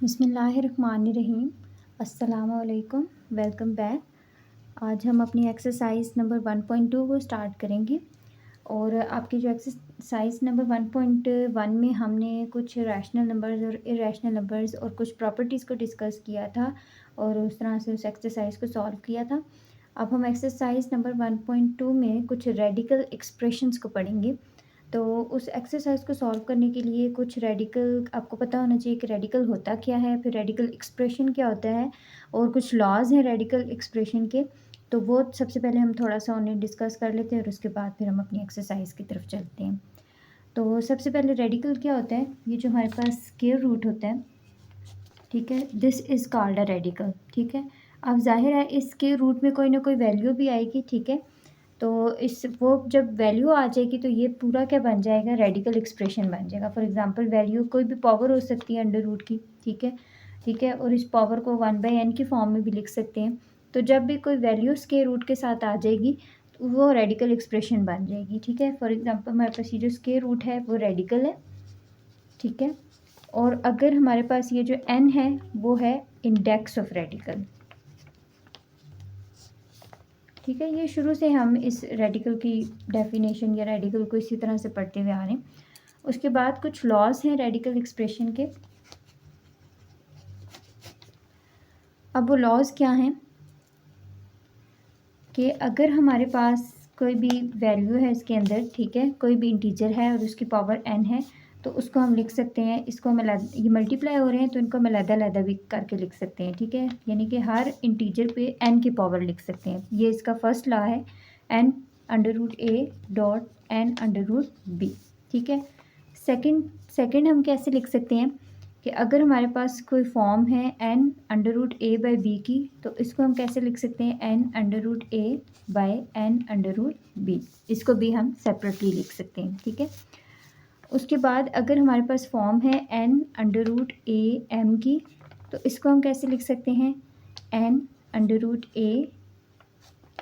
बिस्मिल्लाहिर्रहमानिर्रहीम। अस्सलामुअलैकुम, welcome back. आज हम अपनी एक्सरसाइज नंबर 1.2 को स्टार्ट करेंगे। और आपकी जो एक्सरसाइज नंबर 1.1 में हमने कुछ रैशनल नंबर्स और इरेशनल नंबर्स और कुछ प्रॉपर्टीज़ को डिस्कस किया था और उस तरह से उस एक्सरसाइज को सॉल्व किया था। अब हम एक्सरसाइज नंबर 1.2 में कुछ रेडिकल एक्सप्रेशंस को पढ़ेंगे। तो उस एक्सरसाइज को सॉल्व करने के लिए कुछ रेडिकल आपको पता होना चाहिए कि रेडिकल होता क्या है, फिर रेडिकल एक्सप्रेशन क्या होता है और कुछ लॉज हैं रेडिकल एक्सप्रेशन के। तो वो सबसे पहले हम थोड़ा सा उन्हें डिस्कस कर लेते हैं और उसके बाद फिर हम अपनी एक्सरसाइज की तरफ चलते हैं। तो सबसे पहले रेडिकल क्या होता है, ये जो हमारे पास स्क्वायर रूट होता है, ठीक है, this is called a radical. ठीक है, अब जाहिर है इस स्क्वायर रूट में कोई ना कोई वैल्यू भी आएगी। ठीक है, तो इस वो जब वैल्यू आ जाएगी तो ये पूरा क्या बन जाएगा, रेडिकल एक्सप्रेशन बन जाएगा। फॉर एग्जांपल वैल्यू कोई भी पावर हो सकती है अंडर रूट की। ठीक है, ठीक है, और इस पावर को 1/n की फॉर्म में भी लिख सकते हैं। तो जब भी कोई वैल्यू स्क्वायर रूट के साथ आ जाएगी तो वो रेडिकल एक्सप्रेशन बन जाएगी। ठीक है, फॉर एग्जांपल हमारे पास ये जो स्क्वायर रूट है वो रेडिकल है। ठीक है, और अगर हमारे पास ये जो n है वो है इंडेक्स ऑफ रेडिकल। ठीक है, ये शुरू से हम इस रेडिकल की डेफिनेशन या रेडिकल को इसी तरह से पढ़ते हुए आ रहे हैं। उसके बाद कुछ लॉज हैं रेडिकल एक्सप्रेशन के। अब वो लॉज क्या हैं कि अगर हमारे पास कोई भी वैल्यू है इसके अंदर, ठीक है, कोई भी इंटीजर है और उसकी पावर n है, तो उसको हम लिख सकते हैं, इसको हम ये मल्टीप्लाई हो रहे हैं तो इनको हम अलग-अलग भी करके लिख सकते हैं। ठीक है, यानी कि हर इंटीजर पे n की पावर लिख सकते हैं। ये इसका फर्स्ट लॉ है, n under root a dot n under root b। ठीक है, सेकंड हम कैसे लिख सकते हैं कि अगर हमारे पास कोई फॉर्म है n under root a by b की, तो इसको हम कैसे लिख सकते हैं, n under root a by n under root b। इसको भी हम सेपरेटली लिख सकते हैं। ठीक है, उसके बाद अगर हमारे पास फॉर्म है n under root a m की, तो इसको हम कैसे लिख सकते हैं, n under root a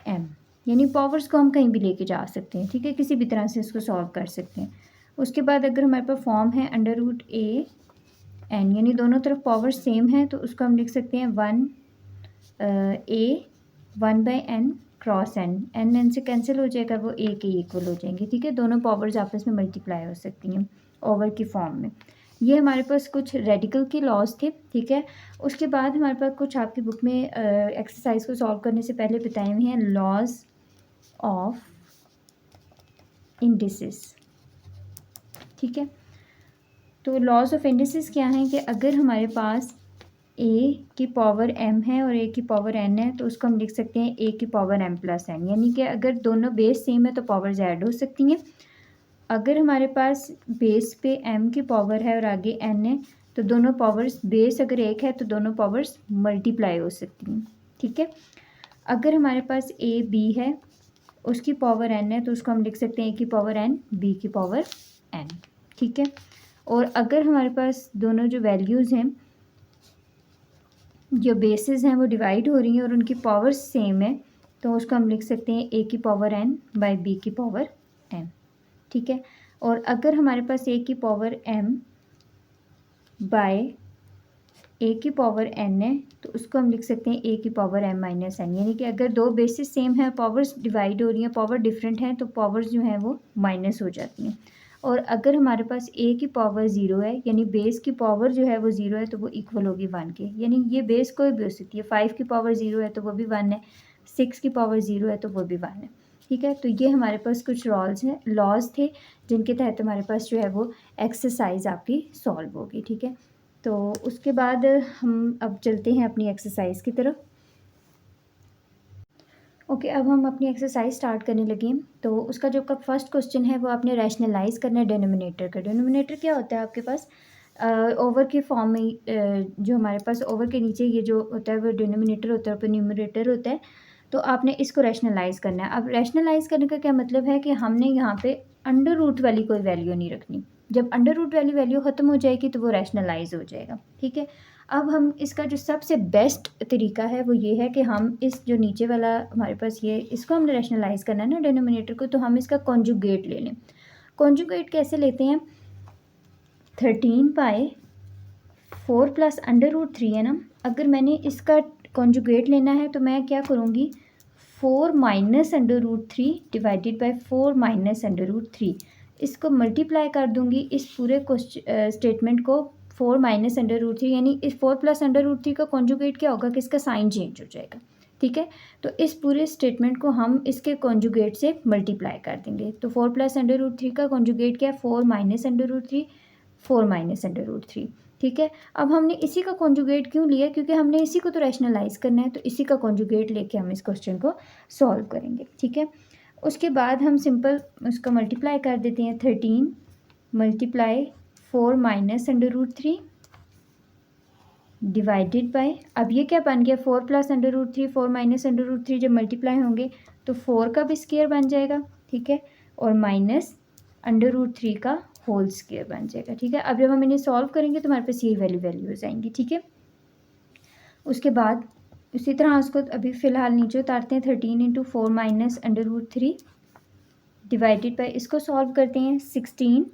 m। यानी पावर्स को हम कहीं भी लेके जा सकते हैं। ठीक है, किसी भी तरह से इसको सॉल्व कर सकते हैं। उसके बाद अगर हमारे पास फॉर्म है अंडर रूट a n, यानी दोनों तरफ पावर सेम है, तो उसको हम लिख सकते हैं 1 क्रॉस n। n से कैंसिल हो जाएगा, वो a के इक्वल हो जाएंगे। ठीक है, दोनों पावर्स आपस में मल्टीप्लाई हो सकती हैं ओवर की फॉर्म में। ये हमारे पास कुछ रेडिकल के लॉज थे। ठीक है, उसके बाद हमारे पास कुछ आपकी बुक में एक्सरसाइज को सॉल्व करने से पहले बताए हुए हैं लॉज ऑफ इंडिसेस। ठीक है, तो लॉज ऑफ इंडिसेस क्या हैं कि अगर हमारे पास a की पावर m है और a की पावर n है, तो उसको हम लिख सकते हैं a की पावर m प्लस n। यानी कि अगर दोनों बेस सेम है तो पावर्स ऐड हो सकती हैं। अगर हमारे पास बेस पे m की पावर है और आगे n है, तो दोनों पावर्स, बेस अगर एक है तो दोनों पावर्स मल्टीप्लाई हो सकती हैं। ठीक है, अगर हमारे पास a b है, उसकी पावर n है, तो उसको हम लिख सकते हैं a की पावर n b की पावर n। ठीक है, और अगर हमारे पास दोनों जो वैल्यूज़ हैं, जो बेसिस हैं, वो डिवाइड हो रही हैं और उनकी पावर सेम है, तो उसको हम लिख सकते हैं a की पावर n बाई b की पावर m। ठीक है, और अगर हमारे पास a की पावर m बाय a की पावर n है, तो उसको हम लिख सकते हैं a की पावर m माइनस n। यानी कि अगर दो बेसिस सेम है, पावर्स डिवाइड हो रही हैं, पावर डिफरेंट हैं, तो पावर्स जो हैं वो माइनस हो जाती हैं। और अगर हमारे पास a की पावर 0 है, यानी बेस की पावर जो है वो 0 है, तो वो इक्वल होगी 1 के। यानी ये बेस कोई भी हो सकती है, 5 की पावर 0 है तो वो भी 1 है, 6 की पावर 0 है तो वो भी 1 है। ठीक है, तो ये हमारे पास कुछ लॉज थे जिनके तहत हमारे पास जो है वो एक्सरसाइज आपकी सॉल्व होगी। ठीक है, तो उसके बाद हम अब चलते हैं अपनी एक्सरसाइज की तरफ। ओके, अब हम अपनी एक्सरसाइज स्टार्ट करने लगे हैं। तो उसका जो फर्स्ट क्वेश्चन है वो आपने रैशनलाइज करना है डिनोमिनेटर का। डिनोमिनेटर क्या होता है आपके पास, ओवर के फॉर्म में, जो हमारे पास ओवर के नीचे ये जो होता है वो डिनोमिनेटर होता है, ऊपर न्यूमरेटर होता है। तो आपने इसको रैशनलाइज करना है। अब रैशनलाइज करने का क्या मतलब है कि हमने यहाँ पे अंडर रूट वाली कोई वैल्यू नहीं रखनी। जब अंडर रूट वाली वैल्यू ख़त्म हो जाएगी तो वो रैशनलाइज हो जाएगा। ठीक है, अब हम इसका जो सबसे बेस्ट तरीका है वो ये है कि हम इस जो नीचे वाला हमारे पास ये, इसको हमने रैशनलाइज करना है ना डिनोमिनेटर को, तो हम इसका कॉन्जुगेट ले लें। कॉन्जुगेट कैसे लेते हैं, 13 पाई 4 प्लस अंडर रूट 3 है ना, अगर मैंने इसका कॉन्जुगेट लेना है तो मैं क्या करूँगी, 4 minus under root 3 divided by 4 minus under root 3, इसको मल्टीप्लाई कर दूँगी इस पूरे स्टेटमेंट को 4 माइनस अंडर रूट 3, यानी इस 4 प्लस अंडर रूट 3 का कॉन्जुगेट क्या होगा कि इसका साइन चेंज हो जाएगा, ठीक है। तो इस पूरे स्टेटमेंट को हम इसके कॉन्जुगेट से मल्टीप्लाई कर देंगे। तो 4 प्लस अंडर रूट 3 का कॉन्जुगेट क्या है, 4 minus under root 3, 4 minus under root 3, ठीक है। अब हमने इसी का कॉन्जुगेट क्यों लिया, क्योंकि हमने इसी को तो रैशनलाइज करना है, तो इसी का कॉन्जुगेट लेके हम इस क्वेश्चन को सॉल्व करेंगे, ठीक है। उसके बाद हम सिंपल उसका मल्टीप्लाई कर देते हैं, 13 multiply 4 minus under root 3 divided by, अब ये क्या बन गया, 4 plus under root 3, 4 minus under root 3 जब मल्टीप्लाई होंगे तो 4 का भी स्क्वायर बन जाएगा, ठीक है, और माइनस अंडर रूट 3 का होल स्क्वायर बन जाएगा, ठीक है। अब जब हम इन्हें सॉल्व करेंगे तो हमारे पास ये वैल्यू हो जाएंगी, ठीक है। उसके बाद उसी तरह उसको अभी फ़िलहाल नीचे उतारते हैं, 13 into 4 minus under root 3 divided by, इसको सॉल्व करते हैं, 16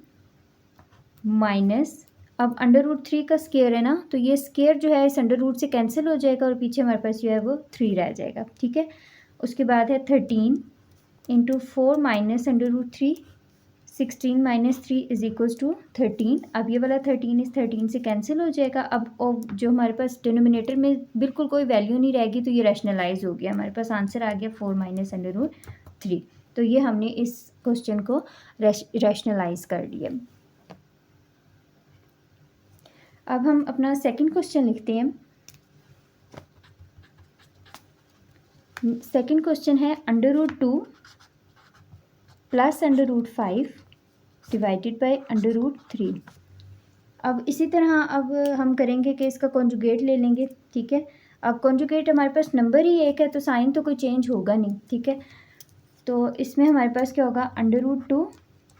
माइनस, अब अंडर रूट 3 का स्क्वायर है ना, तो ये स्क्वायर जो है इस अंडर रूट से कैंसिल हो जाएगा और पीछे हमारे पास जो है वो 3 रह जाएगा, ठीक है। उसके बाद है 13 into 4 minus under root 3, 16 minus 3 is equals to 13, अब ये वाला 13 इस 13 से कैंसिल हो जाएगा। अब जो हमारे पास डिनोमिनेटर में बिल्कुल कोई वैल्यू नहीं रहेगी, तो ये रैशनलाइज हो गया, हमारे पास आंसर आ गया 4 माइनस अंडर रूट 3। तो ये हमने इस क्वेश्चन को रैशनलाइज कर लिया। अब हम अपना सेकंड क्वेश्चन लिखते हैं। सेकंड क्वेश्चन है under root 2 plus under root 5 divided by under root 3। अब इसी तरह अब हम करेंगे कि इसका कॉन्जुगेट ले लेंगे, ठीक है। अब कॉन्जुगेट हमारे पास नंबर ही एक है तो साइन तो कोई चेंज होगा नहीं, ठीक है। तो इसमें हमारे पास क्या होगा, under root 2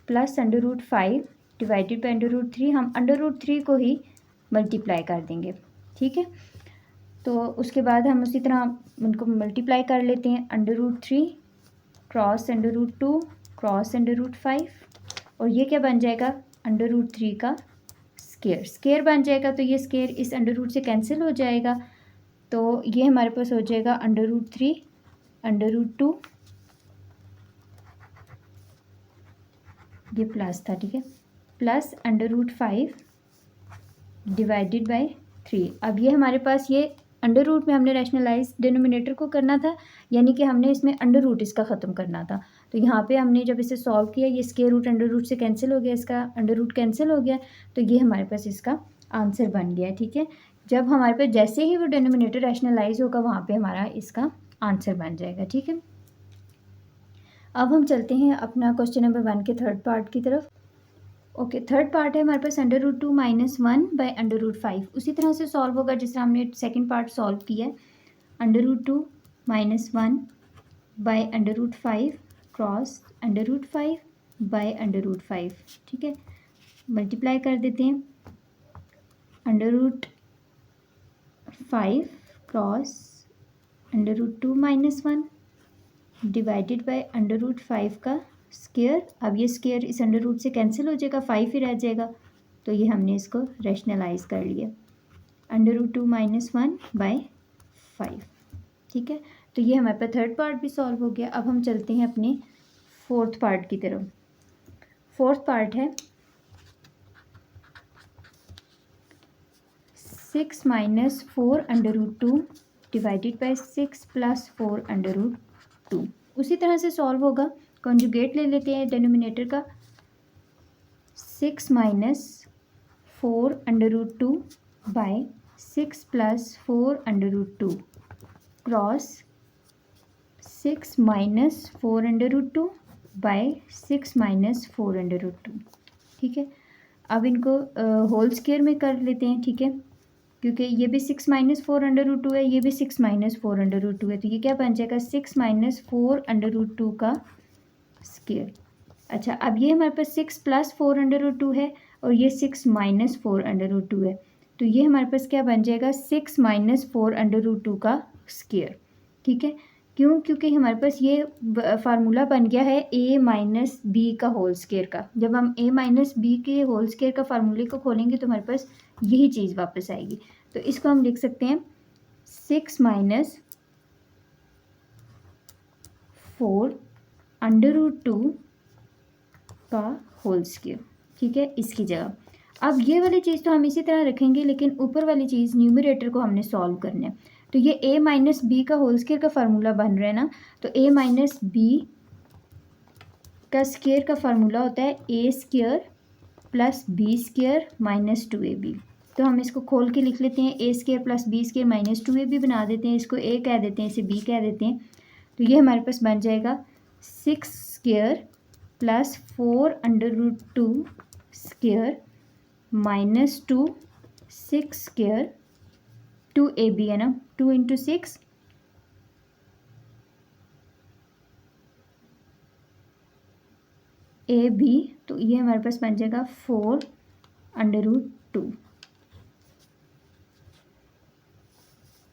plus under root 5 divided by under root 3, हम अंडर रूट 3 को ही मल्टीप्लाई कर देंगे, ठीक है। तो उसके बाद हम उसी तरह उनको मल्टीप्लाई कर लेते हैं, under root 3 cross under root 2 cross under root 5, और ये क्या बन जाएगा, अंडर रूट 3 का स्क्वायर बन जाएगा। तो ये स्क्वायर इस अंडर रूट से कैंसिल हो जाएगा, तो ये हमारे पास हो जाएगा अंडर रूट 3 अंडर रूट 2, ये प्लस था, ठीक है, plus under root 5 divided by 3। अब ये हमारे पास ये अंडर रूट में हमने रैशनलाइज डिनोमिनेटर को करना था, यानी कि हमने इसमें अंडर रूट इसका ख़त्म करना था। तो यहाँ पे हमने जब इसे सॉल्व किया, ये स्क्वायर रूट अंडर रूट से कैंसिल हो गया, इसका अंडर रूट कैंसिल हो गया, तो ये हमारे पास इसका आंसर बन गया, ठीक है। जब हमारे पास जैसे ही वो डिनोमिनेटर रैशनलाइज होगा वहाँ पर हमारा इसका आंसर बन जाएगा, ठीक है। अब हम चलते हैं अपना क्वेश्चन नंबर 1 के थर्ड पार्ट की तरफ। ओके, थर्ड पार्ट है हमारे पास under root 2 minus 1 by under root 5, उसी तरह से सॉल्व होगा जिस तरह हमने सेकंड पार्ट सॉल्व किया है। Under root 2 minus 1 by under root 5 cross under root 5 by under root 5, ठीक है, मल्टीप्लाई कर देते हैं, under root 5 cross under root 2 minus 1 divided by under root 5 का स्क्वायर। अब ये स्क्वायर इस अंडर रूट से कैंसिल हो जाएगा, 5 ही रह जाएगा, तो ये हमने इसको रैशनलाइज कर लिया, अंडर रूट 2 माइनस 1 बाई 5, ठीक है। तो ये हमारे पास थर्ड पार्ट भी सॉल्व हो गया। अब हम चलते हैं अपने फोर्थ पार्ट की तरफ। फोर्थ पार्ट है 6 minus 4 under root 2 divided by 6 plus 4 under root 2, उसी तरह से सॉल्व होगा। कॉन्जुगेट ले लेते हैं डिनोमिनेटर का, 6 minus 4 under root 2 by 6 plus 4 under root 2 cross 6 minus 4 under root 2 by 6 minus 4 under root 2, ठीक है। अब इनको होल स्क्वायर में कर लेते हैं, ठीक है, क्योंकि ये भी 6 माइनस 4 अंडर रूट 2 है, ये भी 6 माइनस 4 अंडर रूट 2 है, तो ये क्या बन जाएगा, 6 माइनस 4 अंडर रूट 2 का स्क्वायर। अच्छा, अब ये हमारे पास 6 प्लस 4 अंडर रूट 2 है और ये 6 माइनस 4 अंडर रूट 2 है, तो ये हमारे पास क्या बन जाएगा, 6 माइनस 4 अंडर रूट 2 का स्क्वायर, ठीक है। क्यों, क्योंकि हमारे पास ये फार्मूला बन गया है a माइनस बी का होल स्क्वायर का। जब हम a माइनस बी के होल स्क्वायर का फार्मूले को खोलेंगे तो हमारे पास यही चीज़ वापस आएगी। तो इसको हम लिख सकते हैं 6 माइनस 4 √2 का होल स्क्वायर, ठीक है, इसकी जगह। अब ये वाली चीज़ तो हम इसी तरह रखेंगे, लेकिन ऊपर वाली चीज़ न्यूमरेटर को हमने सॉल्व करना है। तो ये a माइनस बी का होल स्क्वायर का फार्मूला बन रहा है ना, तो a माइनस बी का स्क्वायर का फार्मूला होता है a square plus b square minus 2ab। तो हम इसको खोल के लिख लेते हैं, a square plus b square minus 2ab बना देते हैं, इसको a कह देते हैं, इसे b कह देते हैं। तो ये हमारे पास बन जाएगा 6 square plus 4 √2 square minus 2 6 square 2ab है ना, 2 इंटू 6 ab। तो ये हमारे पास बन जाएगा 4 √2,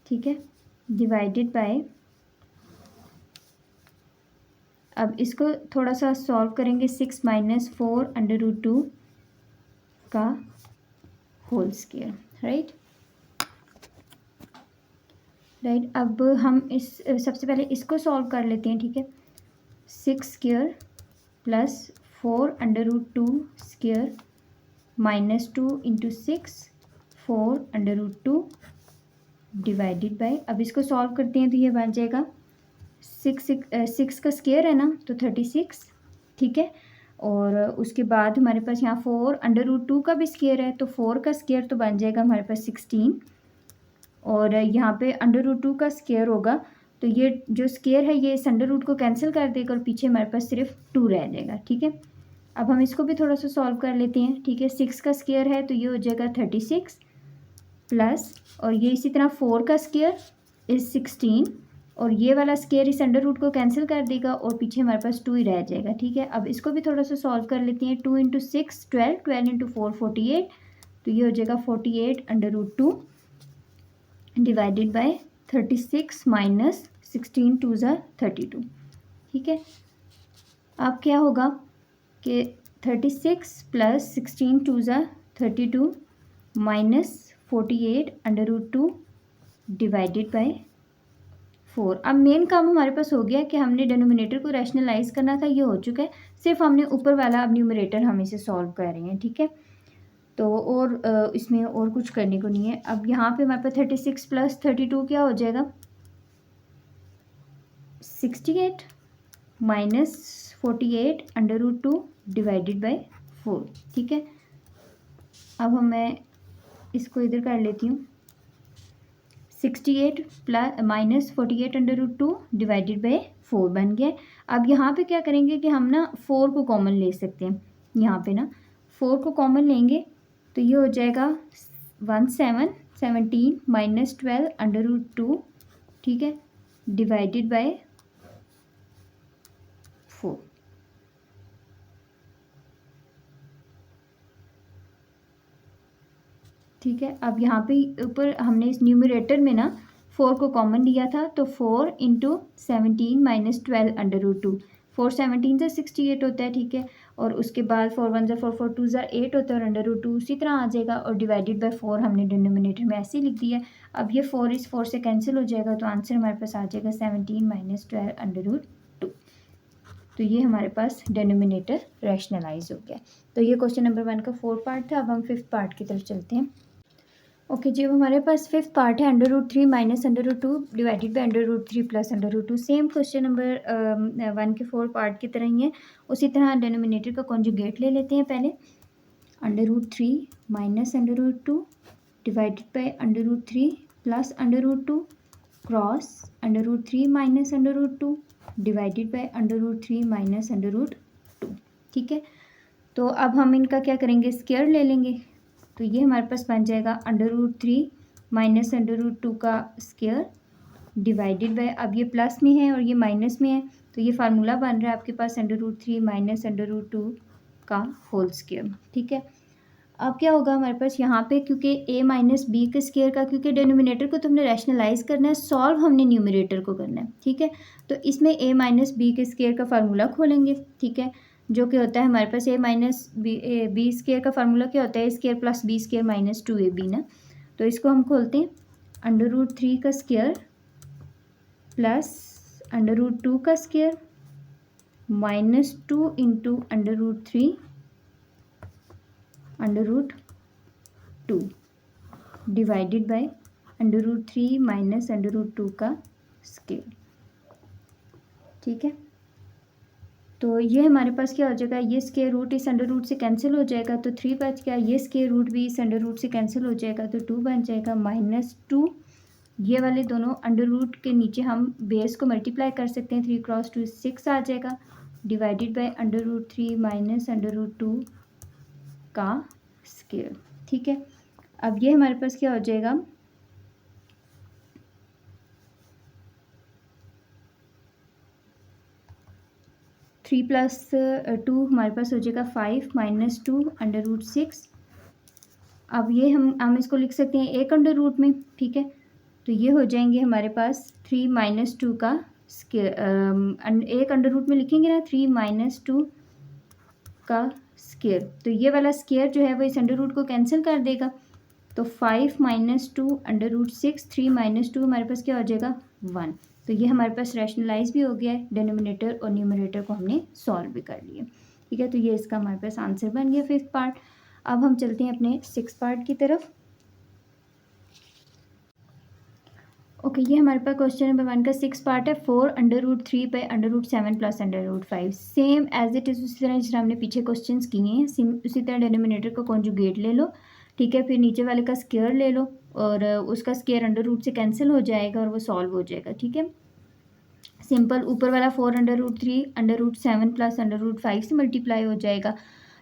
ठीक है, डिवाइडेड बाय, अब इसको थोड़ा सा सॉल्व करेंगे, 6 माइनस 4 √2 का होल स्क्वायर, राइट। अब हम इस सबसे पहले इसको सॉल्व कर लेते हैं, ठीक है। 6 square plus 4 √2 square minus 2 into 6 4 √2 divided by, अब इसको सॉल्व करते हैं तो ये बन जाएगा 6 का स्क्वायर है ना, तो 36, ठीक है। और उसके बाद हमारे पास यहाँ 4 √2 का भी स्क्वायर है, तो 4 का स्क्वायर तो बन जाएगा हमारे पास 16, और यहाँ पे √2 का स्क्वायर होगा, तो ये जो स्क्वायर है ये इस √रूट को कैंसिल कर देगा और पीछे हमारे पास सिर्फ 2 रह जाएगा, ठीक है। अब हम इसको भी थोड़ा सा सॉल्व कर लेते हैं, ठीक है। 6 का स्क्वायर है तो ये हो जाएगा 36 प्लस, और ये इसी तरह 4 का स्क्वायर इज़ 16, और ये वाला स्क्वायर इस √रूट को कैंसिल कर देगा और पीछे हमारे पास 2 ही रह जाएगा, ठीक है। अब इसको भी थोड़ा सा सॉल्व कर लेते हैं, 2 इंटू 6 12, 12 इंटू 4 48, तो ये हो जाएगा 48 √2 डिवाइडेड बाय 36 माइनस 16 2 ज़ा 32, ठीक है। अब क्या होगा कि 36 प्लस 16 2 ज़ा 32 माइनस 48 √2 डिवाइडेड बाय 4। अब मेन काम हमारे पास हो गया कि हमने डिनोमिनेटर को रैशनलाइज करना था, ये हो चुका है, सिर्फ हमने ऊपर वाला अब न्यूमरेटर हम इसे सॉल्व कर रहे हैं, ठीक है। तो और इसमें और कुछ करने को नहीं है। अब यहाँ पे हमारे पास 36 प्लस 32 क्या हो जाएगा, 68 माइनस 48 √2 डिवाइडेड बाय 4, ठीक है। अब मैं इसको इधर कर लेती हूँ, 68 प्लस माइनस 48 √2 डिवाइडेड बाय 4 बन गया। अब यहाँ पे क्या करेंगे कि हम ना 4 को कॉमन ले सकते हैं, यहाँ पे ना 4 को कॉमन लेंगे तो ये हो जाएगा 17 माइनस 12 √2, ठीक है, डिवाइडेड बाय 4, ठीक है। अब यहाँ पे ऊपर हमने इस न्यूमरेटर में ना 4 को कॉमन लिया था, तो 4 इंटू 17 माइनस 12 √2, 4 17 से 68 होता है, ठीक है। और उसके बाद 4 1 ज़ा 4 4 2 ज़ा 8 होता है, और √2 उसी तरह आ जाएगा, और डिवाइडेड बाय 4 हमने डिनोमिनेटर में ऐसे ही लिख दिया। अब ये 4 इस 4 से कैंसिल हो जाएगा, तो आंसर हमारे पास आ जाएगा 17 माइनस 12 √2। तो ये हमारे पास डिनोमिनेटर रैशनलाइज हो गया। तो ये क्वेश्चन नंबर 1 का 4 पार्ट था। अब हम 5th पार्ट की तरफ चलते हैं। ओके जी, अब हमारे पास 5th पार्ट है √3 minus √2 divided by √3 plus √2। Same question number 1 के 4 पार्ट की तरह ही है, उसी तरह डिनोमिनेटर का कॉन्जुगेट ले लेते हैं पहले। √3 minus √2 divided by √3 plus √2 cross √3 minus √2 divided by √3 minus √2, ठीक है। तो अब हम इनका क्या करेंगे, स्क्वायर ले लेंगे, तो ये हमारे पास बन जाएगा √3 माइनस √2 का स्क्वायर डिवाइडेड बाय, अब ये प्लस में है और ये माइनस में है, तो ये फार्मूला बन रहा है आपके पास √3 माइनस √2 का होल स्क्वायर, ठीक है। अब क्या होगा हमारे पास यहाँ पे, क्योंकि a माइनस बी के स्क्वायर का, क्योंकि डिनोमिनेटर को तो हमने रैशनलाइज करना है, सॉल्व हमने न्यूमरेटर को करना है, ठीक है। तो इसमें a माइनस बी के स्क्वायर का फार्मूला खोलेंगे, ठीक है। जो कि होता है हमारे पास ए माइनस बी स्केयर का फार्मूला क्या होता है, A square plus B square minus 2ab ना। तो इसको हम खोलते हैं, √3 का स्केयर प्लस √2 का square -2 into √3 √2 divided by √3 minus √2 का स्केयर। ठीक है, तो ये हमारे पास क्या हो जाएगा, ये स्केयर रूट इस अंडर रूट से कैंसिल हो जाएगा, तो 3 बच गया। ये स्केयर रूट भी इस अंडर रूट से कैंसिल हो जाएगा, तो 2 बन जाएगा -2। ये वाले दोनों अंडर रूट के नीचे हम बेस को मल्टीप्लाई कर सकते हैं, 3 क्रॉस 2 6 आ जाएगा, डिवाइडेड बाय √3 माइनस √2 का स्केयर। ठीक है, अब ये हमारे पास क्या हो जाएगा, 3 + 2 हमारे पास हो जाएगा 5 -2 √6। अब ये हम इसको लिख सकते हैं एक अंडर रूट में। ठीक है, तो ये हो जाएंगे हमारे पास 3 - 2 का स्केयर, एक अंडर रूट में लिखेंगे ना 3 - 2 का स्केयर, तो ये वाला स्केयर जो है वो इस अंडर रूट को कैंसिल कर देगा। तो 5 - 2 √6, 3 - 2 हमारे पास क्या हो जाएगा 1। तो ये हमारे पास रैशनलाइज भी हो गया है, डिनोमिनेटर और न्यूमरेटर को हमने सॉल्व भी कर लिया। ठीक है, तो ये इसका हमारे पास आंसर बन गया 5th पार्ट। अब हम चलते हैं अपने 6th पार्ट की तरफ। ओके, ये हमारे पास क्वेश्चन नंबर 1 का 6 पार्ट है। 4 √3 by √7 plus √5 same as it is, उसी तरह जिस हमने पीछे क्वेश्चन किए हैं उसी तरह डिनोमिनेटर को कॉन्जुगेट ले लो। ठीक है, फिर नीचे वाले का स्केयर ले लो और उसका स्केयर अंडर रूट से कैंसिल हो जाएगा और वो सॉल्व हो जाएगा। ठीक है, सिंपल ऊपर वाला 4 √3 √7 प्लस √5 से मल्टीप्लाई हो जाएगा।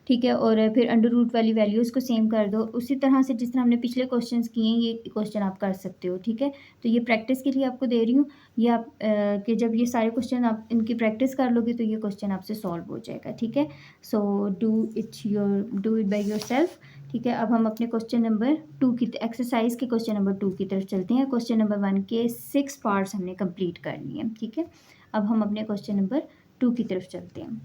ठीक है, और फिर अंडर रूट वाली वैल्यूज़ को सेम कर दो, उसी तरह से जिस तरह हमने पिछले क्वेश्चंस किए हैं ये क्वेश्चन आप कर सकते हो। ठीक है, तो ये प्रैक्टिस के लिए आपको दे रही हूँ, ये आप कि जब ये सारे क्वेश्चन आप इनकी प्रैक्टिस कर लोगे तो ये क्वेश्चन आपसे सॉल्व हो जाएगा। ठीक है, so do it by your self. ठीक है, अब हम अपने क्वेश्चन नंबर 2 की एक्सरसाइज के क्वेश्चन नंबर 2 की तरफ चलते हैं। क्वेश्चन नंबर 1 के 6 पार्ट्स हमने कंप्लीट कर लिए हैं। ठीक है, अब हम अपने क्वेश्चन नंबर 2 की तरफ चलते हैं।